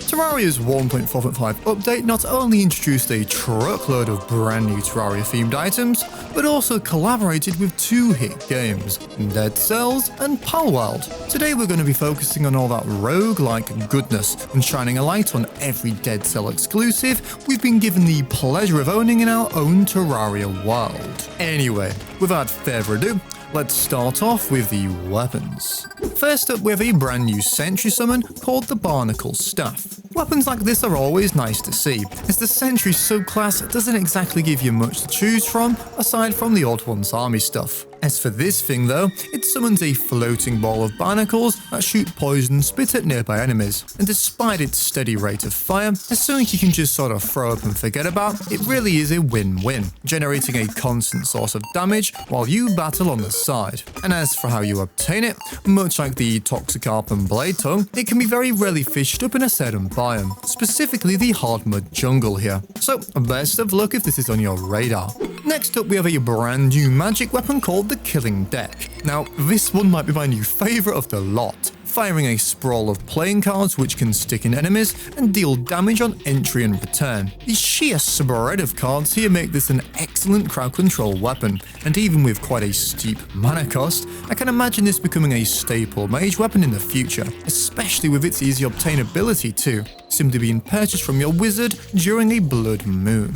Terraria's 1.4.5 update not only introduced a truckload of brand new Terraria-themed items, but also collaborated with two hit games, Deadcells and Pal World. Today we're going to be focusing on all that roguelike goodness and shining a light on every Deadcell exclusive we've been given the pleasure of owning in our own Terraria world. Anyway, without further ado, let's start off with the weapons. First up, we have a brand new sentry summon called the Barnacle Staff. Weapons like this are always nice to see, as the sentry subclass doesn't exactly give you much to choose from aside from the odd one's army stuff. As for this thing though, it summons a floating ball of barnacles that shoot poison spit at nearby enemies, and despite its steady rate of fire, as something you can just sort of throw up and forget about, it really is a win-win, generating a constant source of damage while you battle on the side. And as for how you obtain it, much like the Toxicarp Blade Tongue, it can be very rarely fished up in a certain biome, specifically the hard mud jungle here. So best of luck if this is on your radar. Next up, we have a brand new magic weapon called the Killing Deck. Now, this one might be my new favourite of the lot, firing a sprawl of playing cards which can stick in enemies and deal damage on entry and return. The sheer spread of cards here make this an excellent crowd control weapon, and even with quite a steep mana cost, I can imagine this becoming a staple mage weapon in the future, especially with its easy obtainability too, simply being purchased from your wizard during a blood moon.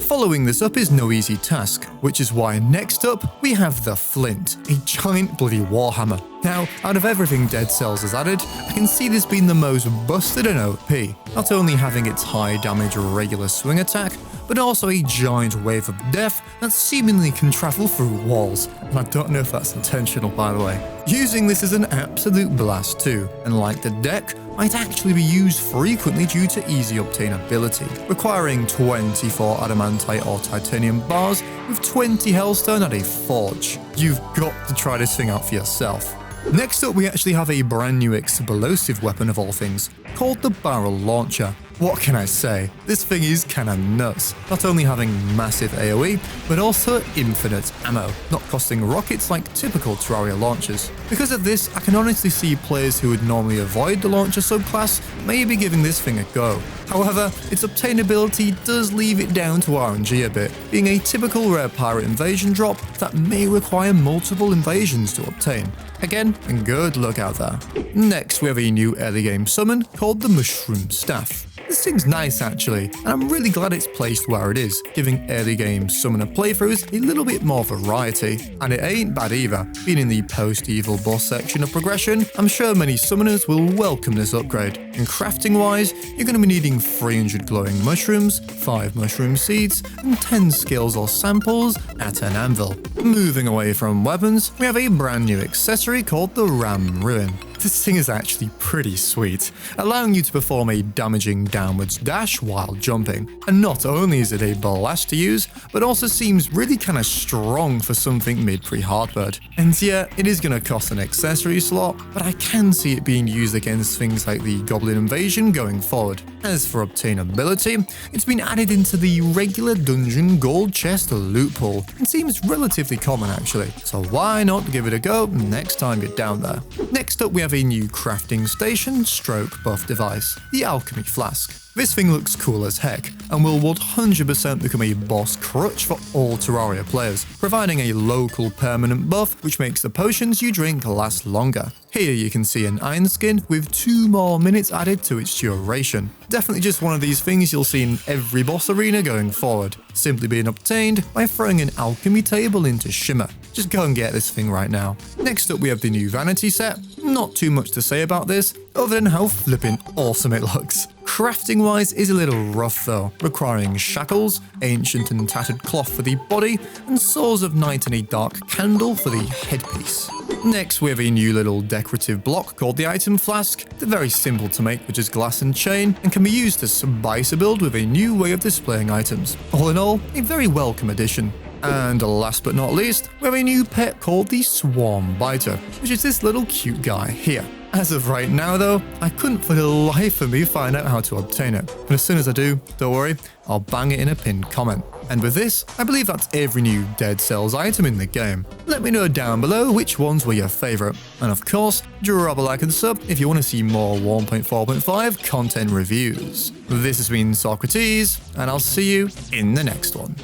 Following this up is no easy task, which is why next up we have the Flint, a giant bloody warhammer. Now, out of everything Deadcells has added, I can see this being the most busted and OP, not only having its high damage regular swing attack, but also a giant wave of death that seemingly can travel through walls, and I don't know if that's intentional by the way. Using this is an absolute blast too, and like the deck, might actually be used frequently due to easy obtainability, requiring 24 adamantite or titanium bars with 20 hellstone at a forge. You've got to try this thing out for yourself. Next up, we actually have a brand new explosive weapon of all things, called the Barrel Launcher. What can I say? This thing is kinda nuts, not only having massive AoE, but also infinite ammo, not costing rockets like typical Terraria launchers. Because of this, I can honestly see players who would normally avoid the launcher subclass maybe giving this thing a go. However, its obtainability does leave it down to RNG a bit, being a typical rare pirate invasion drop that may require multiple invasions to obtain. Again, good luck out there. Next, we have a new early game summon called the Mushroom Staff. This thing's nice actually, and I'm really glad it's placed where it is, giving early game summoner playthroughs a little bit more variety. And it ain't bad either, being in the post-evil boss section of progression, I'm sure many summoners will welcome this upgrade. And crafting wise, you're going to be needing 300 glowing mushrooms, 5 mushroom seeds, and 10 skills or samples at an anvil. Moving away from weapons, we have a brand new accessory called the Ram Ruin. This thing is actually pretty sweet, allowing you to perform a damaging downwards dash while jumping. And not only is it a blast to use, but also seems really kinda strong for something mid-pre-hardbird. And yeah, it is gonna cost an accessory slot, but I can see it being used against things like the Goblin Invasion going forward. As for obtainability, it's been added into the regular dungeon gold chest loot pool, and seems relatively common actually, so why not give it a go next time you're down there. Next up, we have a new crafting station stroke buff device, the Alchemy Flask. This thing looks cool as heck, and will 100% become a boss crutch for all Terraria players, providing a local permanent buff which makes the potions you drink last longer. Here you can see an iron skin with 2 more minutes added to its duration. Definitely just one of these things you'll see in every boss arena going forward, simply being obtained by throwing an alchemy table into Shimmer. Just go and get this thing right now. Next up, we have the new vanity set. Not too much to say about this, other than how flippin' awesome it looks. Crafting wise is a little rough though, requiring shackles, ancient and tattered cloth for the body, and swords of night and a dark candle for the headpiece. Next, we have a new little decorative block called the Item Flask. They're very simple to make with just glass and chain, and can be used to spice a build with a new way of displaying items. All in all, a very welcome addition. And last but not least, we have a new pet called the Swarm Biter, which is this little cute guy here. As of right now though, I couldn't for the life of me find out how to obtain it, but as soon as I do, don't worry, I'll bang it in a pinned comment. And with this, I believe that's every new Dead Cells item in the game. Let me know down below which ones were your favourite. And of course, drop a like and sub if you want to see more 1.4.5 content reviews. This has been sockrteez, and I'll see you in the next one.